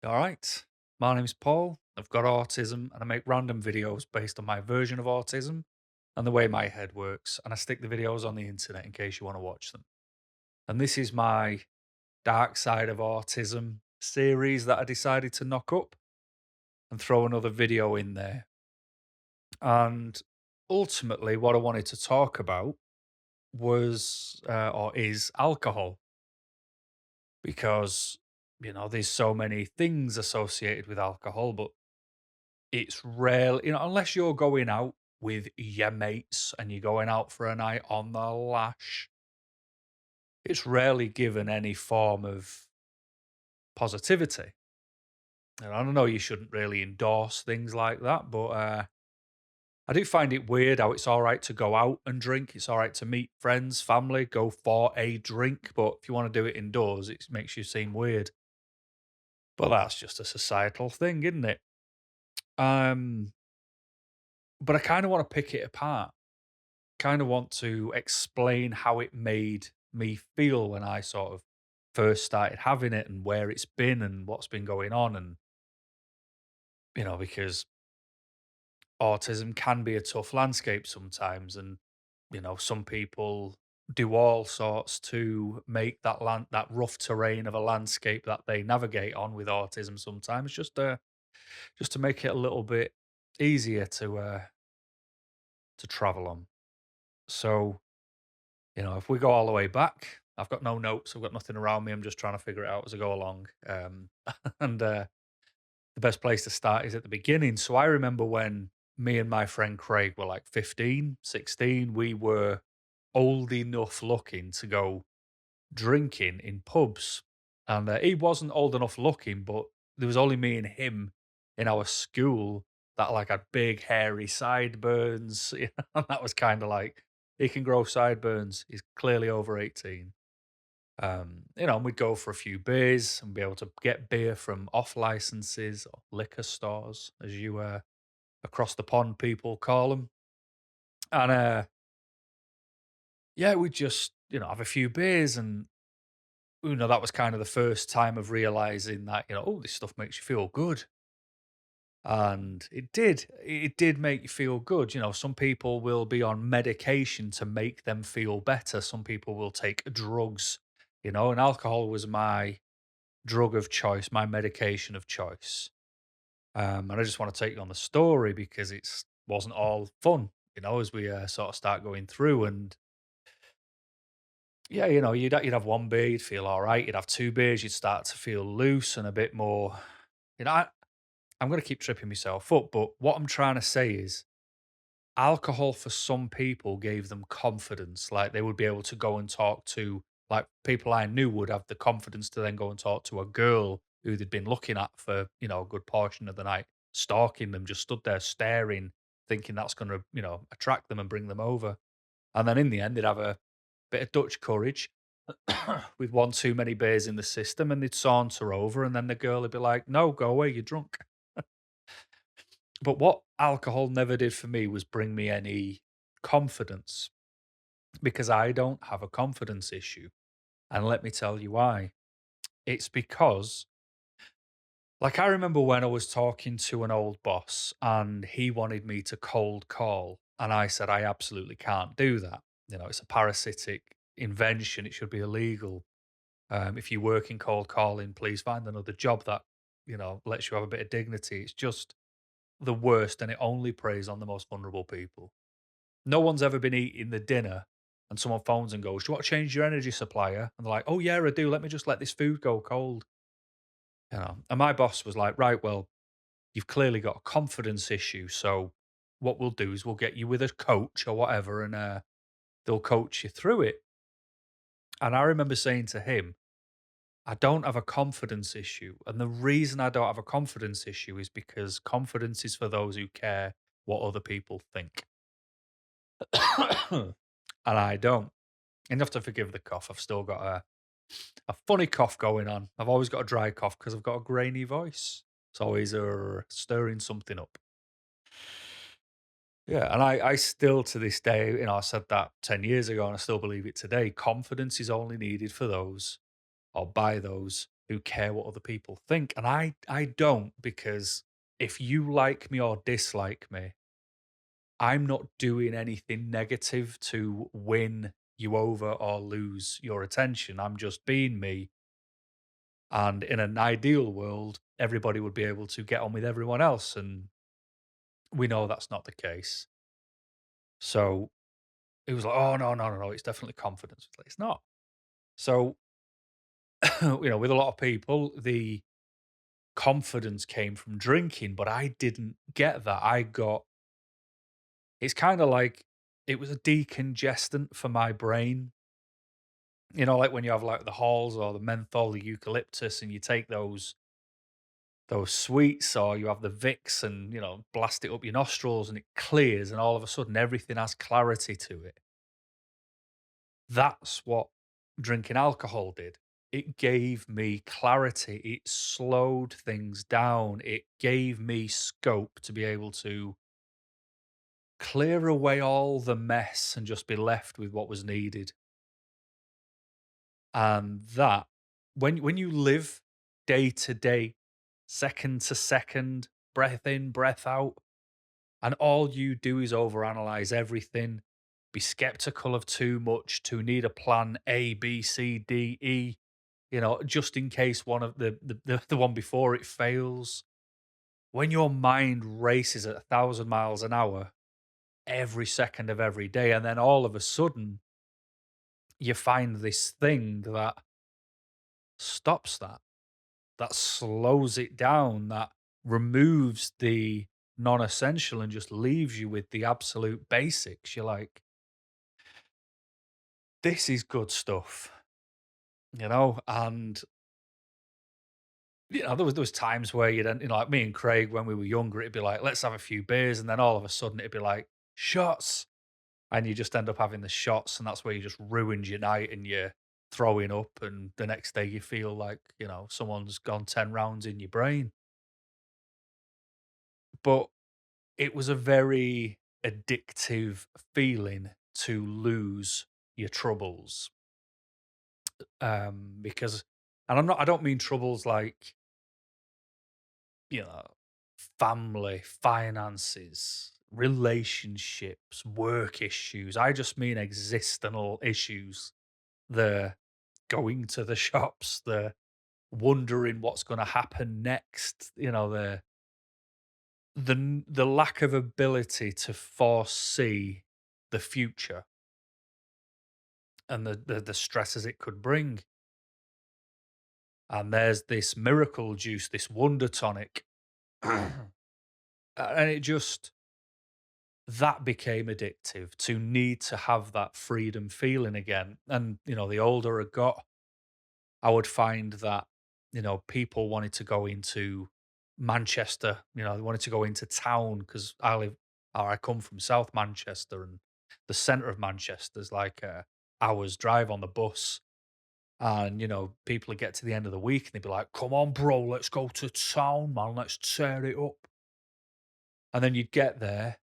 All right. My name's Paul. I've got autism and I make random videos based on my version of autism and the way my head works. And I stick the videos on the internet in case you want to watch them. And this is my Dark Side of Autism series that I decided to knock up and throw another video in there. And ultimately, what I wanted to talk about was or is alcohol because, there's so many things associated with alcohol, but it's rare, unless you're going out with your mates and you're going out for a night on the lash, it's rarely given any form of positivity. And I don't know, you shouldn't really endorse things like that, but I do find it weird how it's all right to go out and drink. It's all right to meet friends, family, go for a drink. But if you want to do it indoors, it makes you seem weird. But that's just a societal thing, isn't it? Um, but I kind of want to pick it apart. Kind of want to explain how it made me feel when I sort of first started having it and where it's been and what's been going on. And, because autism can be a tough landscape sometimes. And, some people do all sorts to make that rough terrain of a landscape that they navigate on with autism sometimes just to make it a little bit easier to travel on. So, if we go all the way back, I've got no notes, I've got nothing around me, I'm just trying to figure it out as I go along. And the best place to start is at the beginning. So I remember when me and my friend Craig were like 15, 16, we were old enough looking to go drinking in pubs. And he wasn't old enough looking, but there was only me and him in our school that like had big hairy sideburns. And that was kind of like, he can grow sideburns. He's clearly over 18. And we'd go for a few beers and be able to get beer from off licenses or liquor stores, as you across the pond people call them. And yeah, we'd just, have a few beers. And, that was kind of the first time of realizing that, oh, this stuff makes you feel good. And it did make you feel good. Some people will be on medication to make them feel better. Some people will take drugs, and alcohol was my drug of choice, my medication of choice. And I just want to take you on the story because it's wasn't all fun, as we sort of start going through. And yeah, you'd have one beer, you'd feel all right. You'd have two beers, you'd start to feel loose and a bit more. I'm going to keep tripping myself up, but what I'm trying to say is alcohol for some people gave them confidence. Like they would be able to go and talk to, like people I knew would have the confidence to then go and talk to a girl who they'd been looking at for, a good portion of the night, stalking them, just stood there staring, thinking that's going to, attract them and bring them over. And then in the end, they'd have a bit of Dutch courage with one too many beers in the system and they'd saunter over. And then the girl would be like, no, go away, you're drunk. But what alcohol never did for me was bring me any confidence because I don't have a confidence issue. And let me tell you why. It's because, like, I remember when I was talking to an old boss and he wanted me to cold call. And I said, I absolutely can't do that. It's a parasitic invention. It should be illegal. If you work in cold calling, please find another job that, lets you have a bit of dignity. It's just the worst and it only preys on the most vulnerable people. No one's ever been eating the dinner and someone phones and goes, "Do you want to change your energy supplier?" And they're like, "Oh, yeah, I do. Let me just let this food go cold." And my boss was like, "Right, well, you've clearly got a confidence issue. So what we'll do is we'll get you with a coach or whatever and they'll coach you through it." And I remember saying to him, I don't have a confidence issue. And the reason I don't have a confidence issue is because confidence is for those who care what other people think. And I don't. And you have to forgive the cough. I've still got a funny cough going on. I've always got a dry cough because I've got a grainy voice. It's always stirring something up. Yeah, and I still to this day, I said that 10 years ago and I still believe it today. Confidence is only needed for those or by those who care what other people think. And I don't, because if you like me or dislike me, I'm not doing anything negative to win you over or lose your attention. I'm just being me. And in an ideal world, everybody would be able to get on with everyone else. And we know that's not the case. So it was like, oh, no, no, no, no, it's definitely confidence. It's like, it's not. So, with a lot of people, the confidence came from drinking, but I didn't get that. It's kind of like it was a decongestant for my brain. Like when you have like the halls or the menthol, the eucalyptus, and you take those sweets, or you have the Vicks and, blast it up your nostrils and it clears, and all of a sudden everything has clarity to it. That's what drinking alcohol did. It gave me clarity. It slowed things down. It gave me scope to be able to clear away all the mess and just be left with what was needed. And that, when you live day to day, second to second, breath in, breath out, and all you do is overanalyze everything, be skeptical of too much, to need a plan A, B, C, D, E, just in case one of the one before it fails. When your mind races at 1,000 miles an hour every second of every day, and then all of a sudden you find this thing that stops that, that slows it down, that removes the non-essential and just leaves you with the absolute basics. You're like, this is good stuff, and there was times where you'd like me and Craig when we were younger, it'd be like, let's have a few beers, and then all of a sudden it'd be like shots, and you just end up having the shots, and that's where you just ruined your night and you're throwing up, and the next day you feel like someone's gone 10 rounds in your brain. But it was a very addictive feeling to lose your troubles, because, and I don't mean troubles like, you know, family, finances, relationships, work issues. I just mean existential issues. The going to the shops, the wondering what's going to happen next. The lack of ability to foresee the future and the stresses it could bring. And there's this miracle juice, this wonder tonic, and it just, that became addictive, to need to have that freedom feeling again. And, the older I got, I would find that, people wanted to go into Manchester, they wanted to go into town, because I come from South Manchester, and the centre of Manchester is like a hour's drive on the bus. And, people would get to the end of the week and they'd be like, come on, bro, let's go to town, man, let's tear it up. And then you'd get there,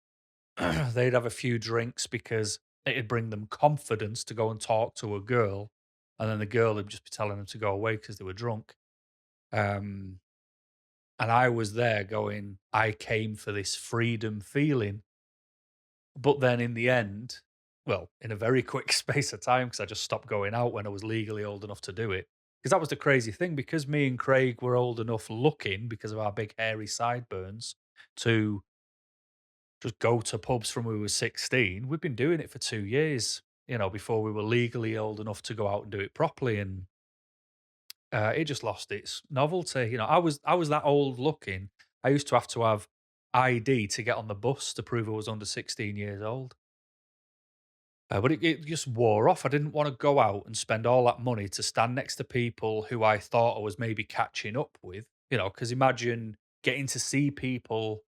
they'd have a few drinks because it'd bring them confidence to go and talk to a girl. And then the girl would just be telling them to go away because they were drunk. Um, and I was there going, I came for this freedom feeling. But then in the end, well, in a very quick space of time, because I just stopped going out when I was legally old enough to do it. Because that was the crazy thing, because me and Craig were old enough looking, because of our big hairy sideburns, to just go to pubs from we were 16. We've been doing it for 2 years, before we were legally old enough to go out and do it properly. And it just lost its novelty. I was that old looking. I used to have ID to get on the bus to prove I was under 16 years old. But it just wore off. I didn't want to go out and spend all that money to stand next to people who I thought I was maybe catching up with. Because imagine getting to see people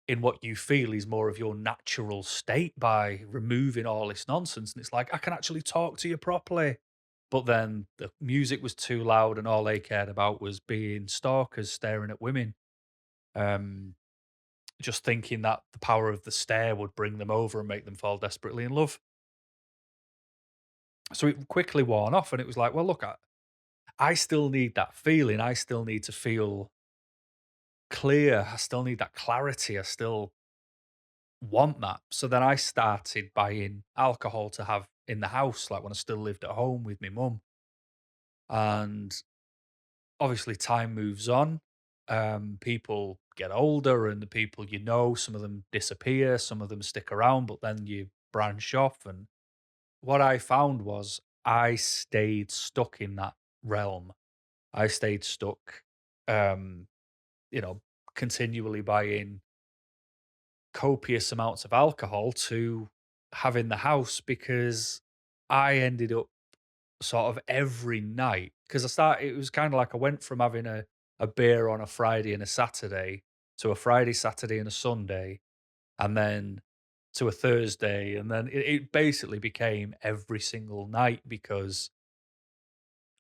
in what you feel is more of your natural state by removing all this nonsense. And it's like, I can actually talk to you properly. But then the music was too loud and all they cared about was being stalkers staring at women. Um, just thinking that the power of the stare would bring them over and make them fall desperately in love. So it quickly worn off, and it was like, well, look, I still need that feeling. I still need to feel clear. I still need that clarity. I still want that. So then I started buying alcohol to have in the house, like when I still lived at home with my mum. And obviously, time moves on. People get older, and the people you know, some of them disappear, some of them stick around, but then you branch off. And what I found was I stayed stuck in that realm. I stayed stuck, um, you know, continually buying copious amounts of alcohol to have in the house because I ended up sort of every night because it was kind of like I went from having a beer on a Friday and a Saturday to a Friday, Saturday, and a Sunday, and then to a Thursday. And then it basically became every single night because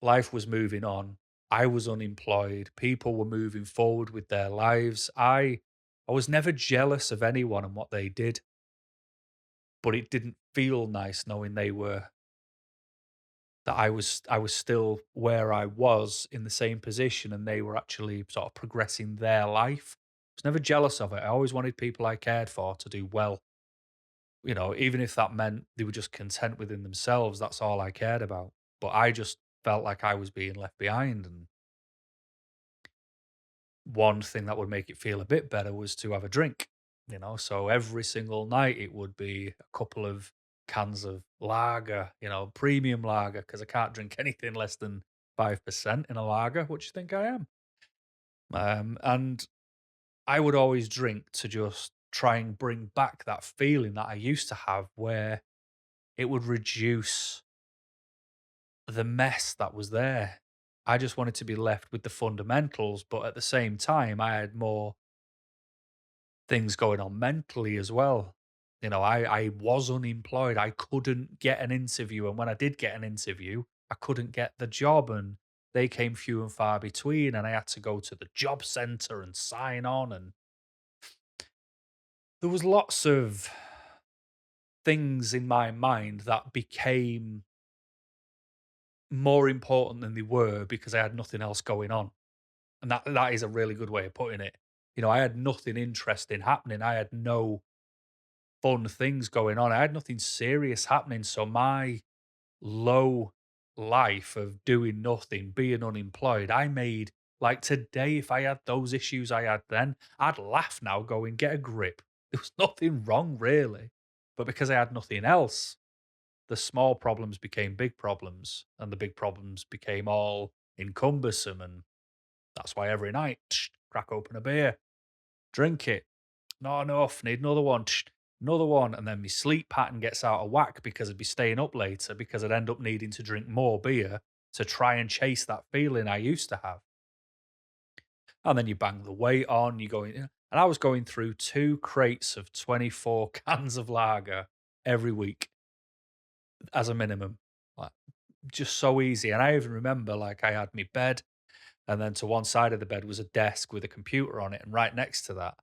life was moving on. I was unemployed. People were moving forward with their lives. I was never jealous of anyone and what they did, but it didn't feel nice knowing that I was still where I was in the same position and they were actually sort of progressing their life. I was never jealous of it. I always wanted people I cared for to do well. You know, even if that meant they were just content within themselves, that's all I cared about. But I just felt like I was being left behind. And one thing that would make it feel a bit better was to have a drink, you know. So every single night it would be a couple of cans of lager, you know, premium lager, because I can't drink anything less than 5% in a lager. What do you think I am? And I would always drink to just try and bring back that feeling that I used to have where it would reduce the mess that was there. I just wanted to be left with the fundamentals, but at the same time, I had more things going on mentally as well. You know, I was unemployed. I couldn't get an interview. And when I did get an interview, I couldn't get the job. And they came few and far between. And I had to go to the job center and sign on. And there was lots of things in my mind that became more important than they were because I had nothing else going on. And that is a really good way of putting it. You know, I had nothing interesting happening. I had no fun things going on. I had nothing serious happening. So my low life of doing nothing, being unemployed, I made like today, if I had those issues I had then, I'd laugh now, going, get a grip. There was nothing wrong really. But because I had nothing else, the small problems became big problems and the big problems became all encumbersome. And that's why every night, crack open a beer, drink it. Not enough, need another one, another one, and then my sleep pattern gets out of whack because I'd be staying up later because I'd end up needing to drink more beer to try and chase that feeling I used to have. And then you bang the weight on, you go in, and I was going through 2 crates of 24 cans of lager every week as a minimum. Like, just so easy. And I even remember, like, I had my bed, and then to one side of the bed was a desk with a computer on it, and right next to that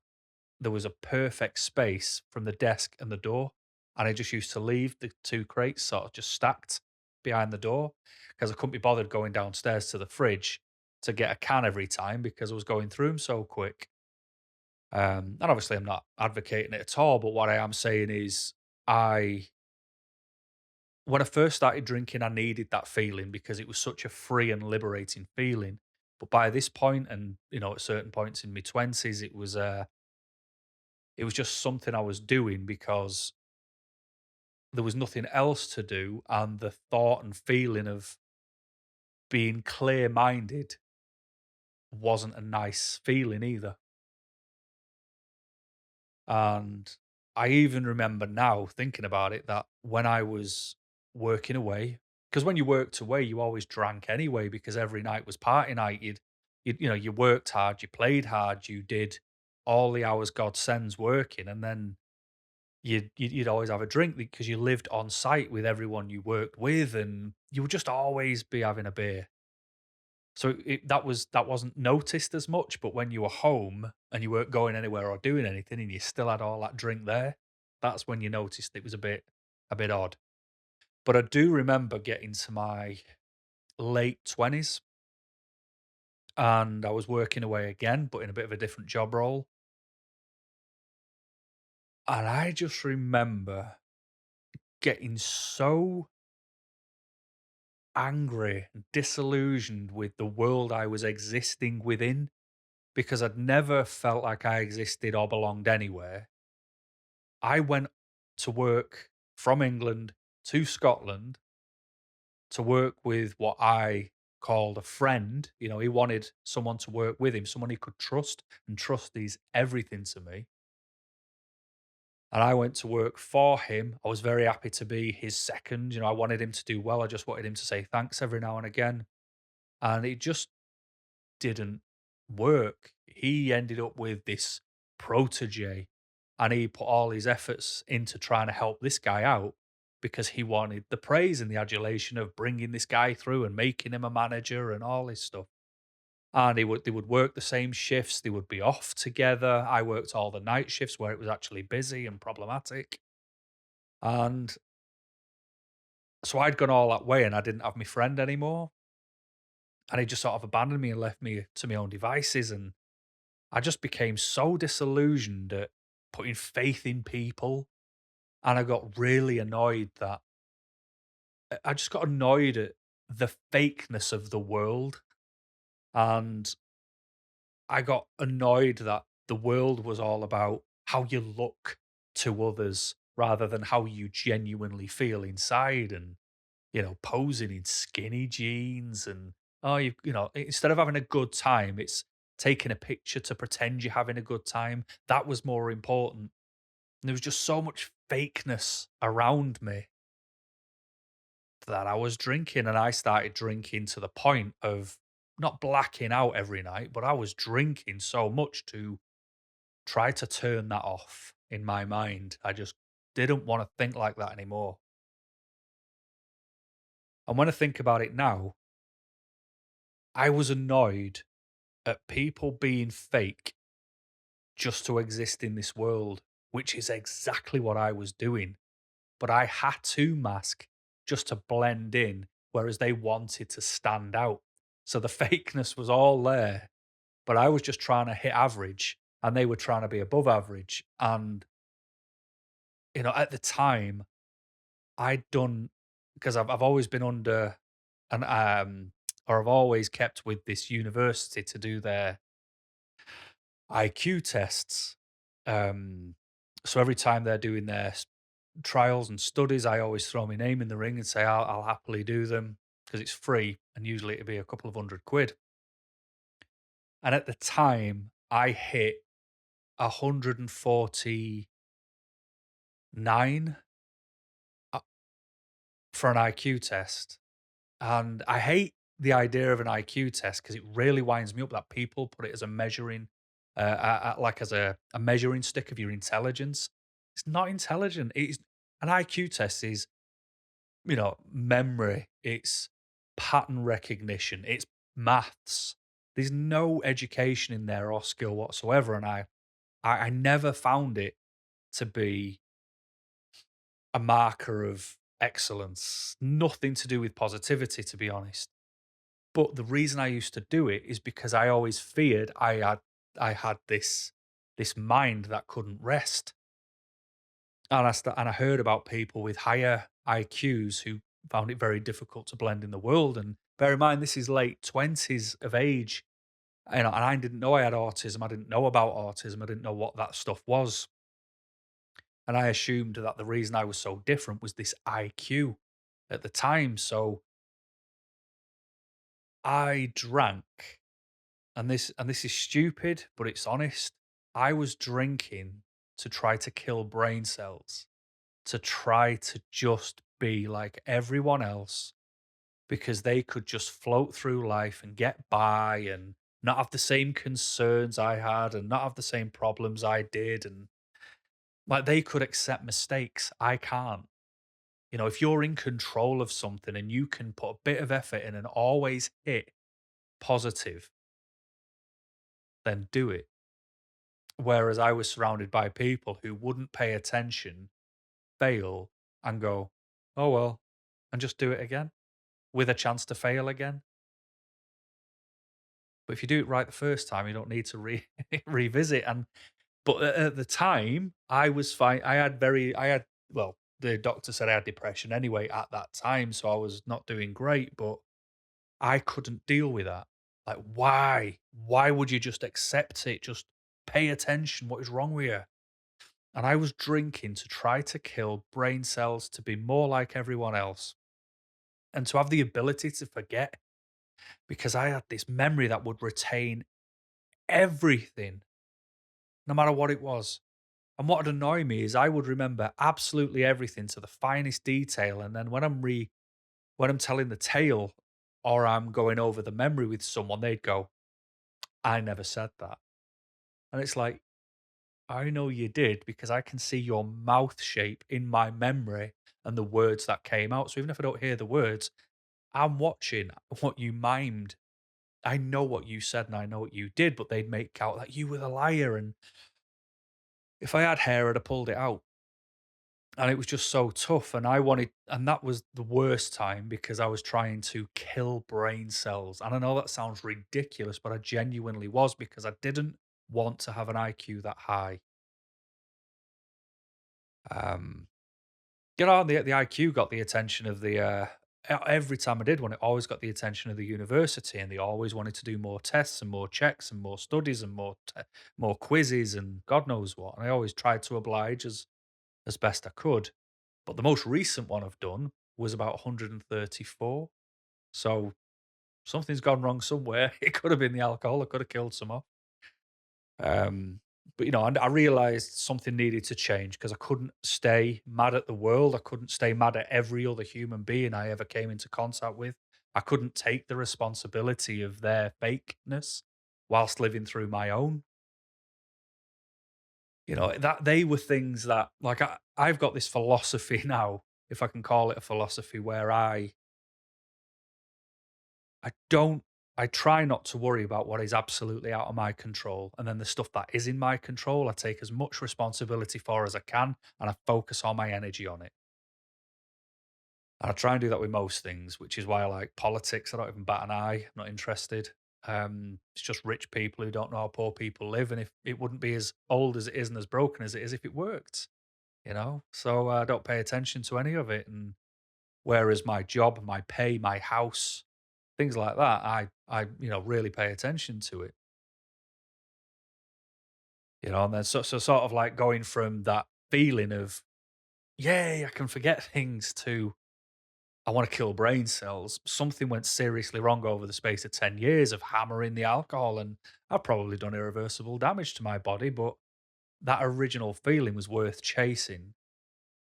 there was a perfect space from the desk and the door, and I just used to leave the 2 crates sort of just stacked behind the door because I couldn't be bothered going downstairs to the fridge to get a can every time because I was going through them so quick. And obviously I'm not advocating it at all, but what I am saying is I when I first started drinking, I needed that feeling because it was such a free and liberating feeling. But by this point and, you know, at certain points in my 20s, it was just something I was doing because there was nothing else to do, and the thought and feeling of being clear-minded wasn't a nice feeling either. And I even remember now thinking about it that when I was working away, because when you worked away, you always drank anyway because every night was party night. You know, you worked hard, you played hard, you did all the hours God sends working, and then you'd always have a drink because you lived on site with everyone you worked with, and you would just always be having a beer. So that wasn't noticed as much, but when you were home and you weren't going anywhere or doing anything, and you still had all that drink there, that's when you noticed it was a bit odd. But I do remember getting to my late 20s. and I was working away again, but in a bit of a different job role. And I just remember getting so angry and disillusioned with the world I was existing within because I'd never felt like I existed or belonged anywhere. I went to work from England to Scotland to work with what I called a friend. You know, he wanted someone to work with him, someone he could trust, and trust is everything to me. And I went to work for him. I was very happy to be his second. You know, I wanted him to do well. I just wanted him to say thanks every now and again. And it just didn't work. He ended up with this protege and he put all his efforts into trying to help this guy out because he wanted the praise and the adulation of bringing this guy through and making him a manager and all this stuff. And they would work the same shifts, they would be off together. I worked all the night shifts where it was actually busy and problematic. And so I'd gone all that way and I didn't have my friend anymore. And he just sort of abandoned me and left me to my own devices. And I just became so disillusioned at putting faith in people. And I got really annoyed that I just got annoyed at the fakeness of the world. And I got annoyed that the world was all about how you look to others rather than how you genuinely feel inside. And posing in skinny jeans and, oh, instead of having a good time, it's taking a picture to pretend you're having a good time. That was more important. And there was just so much fakeness around me that I was drinking, and I started drinking to the point of not blacking out every night, but I was drinking so much to try to turn that off in my mind. I just didn't want to think like that anymore. And when I think about it now, I was annoyed at people being fake just to exist in this world, which is exactly what I was doing. But I had to mask just to blend in, whereas they wanted to stand out. So the fakeness was all there, but I was just trying to hit average and they were trying to be above average. And, at the time, I'd done because I've always been under an or I've always kept with this university to do their IQ tests. Um, so every time they're doing their trials and studies, I always throw my name in the ring and say I'll happily do them because it's free and usually it'd be a couple of £100. And at the time, I hit 149 uh, for an IQ test. And I hate the idea of an IQ test because it really winds me up that people put it as a measuring, like as a measuring stick of your intelligence. It's not intelligent. It's an IQ test is, memory. It's pattern recognition. It's maths. There's no education in there or skill whatsoever. And I never found it to be a marker of excellence. Nothing to do with positivity, to be honest. But the reason I used to do it is because I always feared I had this mind that couldn't rest. And I heard about people with higher IQs who found it very difficult to blend in the world. And bear in mind, this is late 20s of age. And I didn't know I had autism. I didn't know about autism. I didn't know what that stuff was. And I assumed that the reason I was so different was this IQ at the time. So I drank. And this is stupid, but it's honest. I was drinking to try to kill brain cells, to try to just be like everyone else because they could just float through life and get by and not have the same concerns I had and not have the same problems I did. And like they could accept mistakes. I can't. If you're in control of something and you can put a bit of effort in and always hit positive, then do it. Whereas I was surrounded by people who wouldn't pay attention, fail, and go, "Oh, well," and just do it again with a chance to fail again. But if you do it right the first time, you don't need to revisit. And but at the time, I was fine. I had well, the doctor said I had depression anyway at that time, so I was not doing great. But I couldn't deal with that. Like, why? Why would you just accept it? Just pay attention. What is wrong with you? And I was drinking to try to kill brain cells to be more like everyone else and to have the ability to forget because I had this memory that would retain everything, no matter what it was. And what would annoy me is I would remember absolutely everything to the finest detail. And then when I'm telling the tale or I'm going over the memory with someone, they'd go, I never said that. And it's like, I know you did because I can see your mouth shape in my memory and the words that came out. So even if I don't hear the words, I'm watching what you mimed. I know what you said and I know what you did, but they'd make out that you were the liar. And if I had hair, I'd have pulled it out. And it was just so tough. And that was the worst time because I was trying to kill brain cells. And I know that sounds ridiculous, but I genuinely was because I didn't want to have an IQ that high. Um, the IQ got the attention of every time I did one, it always got the attention of the university, and they always wanted to do more tests and more checks and more studies and more quizzes and God knows what. And I always tried to oblige as best I could. But the most recent one I've done was about 134. So something's gone wrong somewhere. It could have been the alcohol. I could have killed some off. Um, but I realized something needed to change because I couldn't stay mad at the world. I couldn't stay mad at every other human being I ever came into contact with. I couldn't take the responsibility of their fakeness whilst living through my own. That they were things that like I've got this philosophy now, if I can call it a philosophy, where I don't I try not to worry about what is absolutely out of my control. And then the stuff that is in my control, I take as much responsibility for as I can and I focus all my energy on it. And I try and do that with most things, which is why I like politics. I don't even bat an eye. I'm not interested. It's just rich people who don't know how poor people live. And if it wouldn't be as old as it is and as broken as it is if it worked, So I don't pay attention to any of it. And whereas my job, my pay, my house, things like that, I really pay attention to it. And then so sort of like going from that feeling of, yay, I can forget things to I want to kill brain cells. Something went seriously wrong over the space of 10 years of hammering the alcohol. And I've probably done irreversible damage to my body, but that original feeling was worth chasing.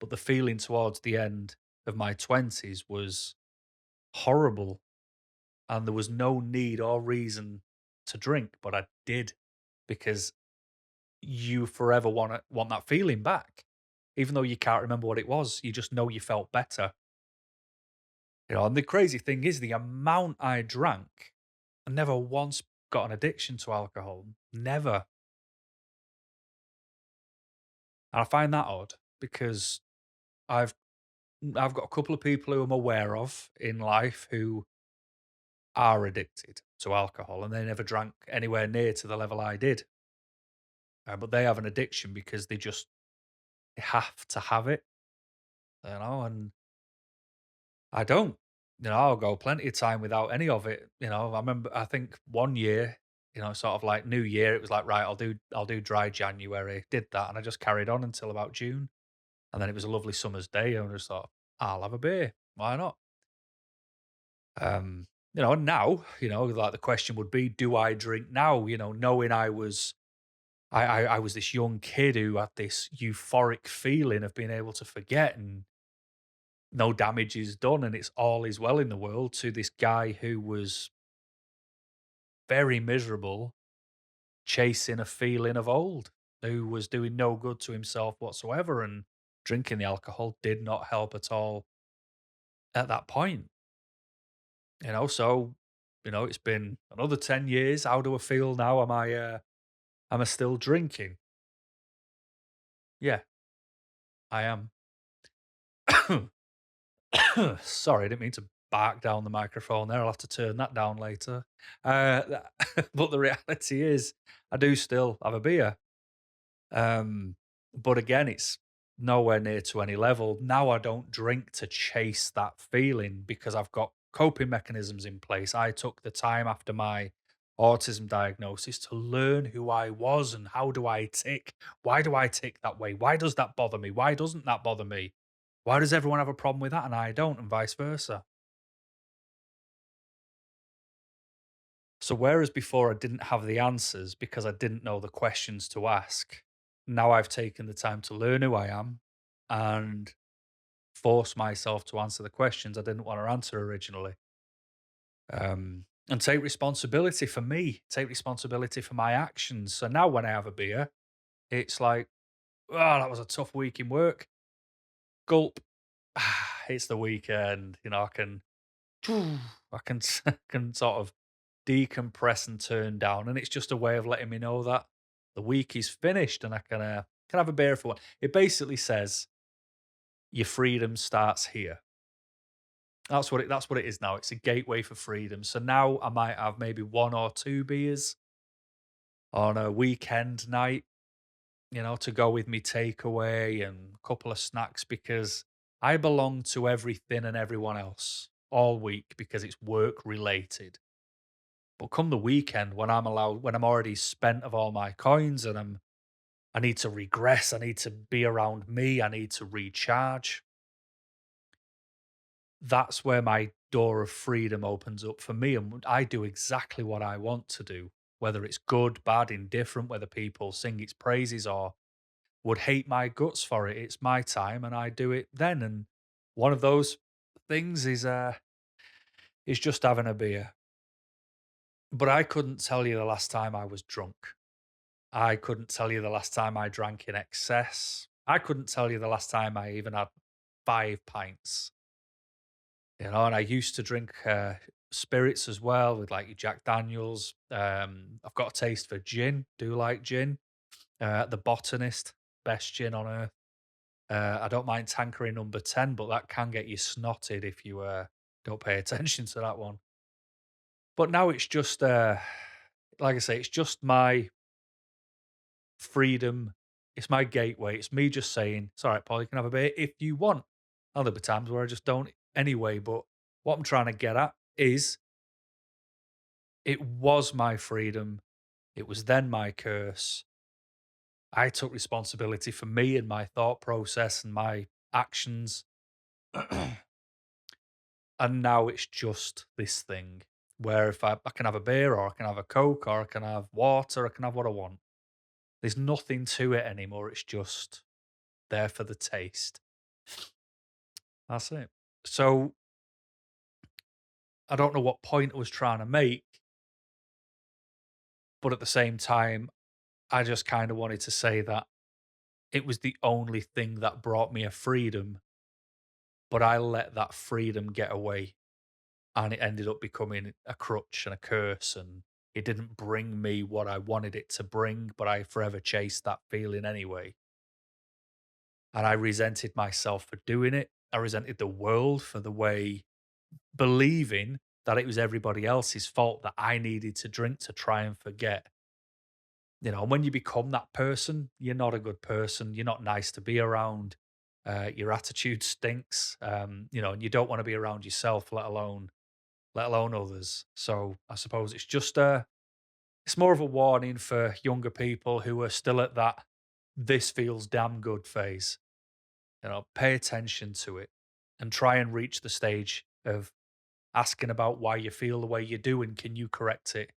But the feeling towards the end of my 20s was horrible. And there was no need or reason to drink, but I did because you forever want that feeling back. Even though you can't remember what it was, you just know you felt better. And the crazy thing is the amount I drank, I never once got an addiction to alcohol. Never. And I find that odd because I've I've got a couple of people who I'm aware of in life who are addicted to alcohol and they never drank anywhere near to the level I did. But they have an addiction because they have to have it, and I don't. I'll go plenty of time without any of it. I remember I think one year, sort of like New Year, it was like, right, I'll do dry January. Did that and I just carried on until about June. And then it was a lovely summer's day and I just thought, I'll have a beer. Why not? And now, like the question would be, do I drink now? Knowing I was this young kid who had this euphoric feeling of being able to forget and no damage is done and it's all is well in the world to this guy who was very miserable chasing a feeling of old, who was doing no good to himself whatsoever. And drinking the alcohol did not help at all at that point. So it's been another 10 years. How do I feel now? Am I still drinking? Yeah, I am. Sorry, I didn't mean to bark down the microphone there. I'll have to turn that down later. But the reality is, I do still have a beer. Um, but again, it's nowhere near to any level. Now I don't drink to chase that feeling because I've got coping mechanisms in place. I took the time after my autism diagnosis to learn who I was and how do I tick. Why do I tick that way? Why does that bother me? Why doesn't that bother me? Why does everyone have a problem with that and I don't, and vice versa? So, whereas before I didn't have the answers because I didn't know the questions to ask, now I've taken the time to learn who I am and force myself to answer the questions I didn't want to answer originally. And take responsibility for me, take responsibility for my actions. So now when I have a beer, it's like, oh, that was a tough week in work. Gulp. It's the weekend. I can can sort of decompress and turn down, and it's just a way of letting me know that the week is finished, and I can have a beer for one. It basically says your freedom starts here. That's what it is now. It's a gateway for freedom. So now I might have maybe one or two beers on a weekend night, to go with me takeaway and a couple of snacks because I belong to everything and everyone else all week because it's work related. But come the weekend when I'm already spent of all my coins and I need to regress, I need to be around me, I need to recharge. That's where my door of freedom opens up for me, and I do exactly what I want to do, whether it's good, bad, indifferent, whether people sing its praises or would hate my guts for it. It's my time, and I do it then. And one of those things is just having a beer. But I couldn't tell you the last time I was drunk. I couldn't tell you the last time I drank in excess. I couldn't tell you the last time I even had 5 pints. And I used to drink spirits as well with like your Jack Daniels. I've got a taste for gin. Do like gin. The Botanist, best gin on earth. I don't mind Tanqueray number 10, but that can get you snotted if you don't pay attention to that one. But now it's just, like I say, it's just my freedom. It's my gateway. It's me just saying, it's all right, Paul, you can have a beer if you want. Now, there'll be times where I just don't anyway. But what I'm trying to get at is it was my freedom. It was then my curse. I took responsibility for me and my thought process and my actions. And now it's just this thing where if I can have a beer or I can have a Coke or I can have water, I can have what I want. There's nothing to it anymore. It's just there for the taste. That's it. So I don't know what point I was trying to make, but at the same time, I just kind of wanted to say that it was the only thing that brought me a freedom, but I let that freedom get away and it ended up becoming a crutch and a curse. And it didn't bring me what I wanted it to bring, but I forever chased that feeling anyway. And I resented myself for doing it. I resented the world for the way believing that it was everybody else's fault that I needed to drink to try and forget. And when you become that person, you're not a good person. You're not nice to be around. Your attitude stinks. And you don't want to be around yourself, let alone others. So I suppose it's more of a warning for younger people who are still at that this feels damn good phase. Pay attention to it and try and reach the stage of asking about why you feel the way you do and can you correct it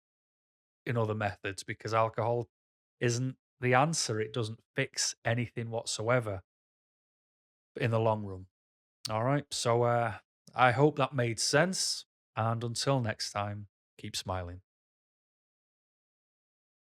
in other methods because alcohol isn't the answer. It doesn't fix anything whatsoever in the long run. All right. So I hope that made sense. And until next time, keep smiling.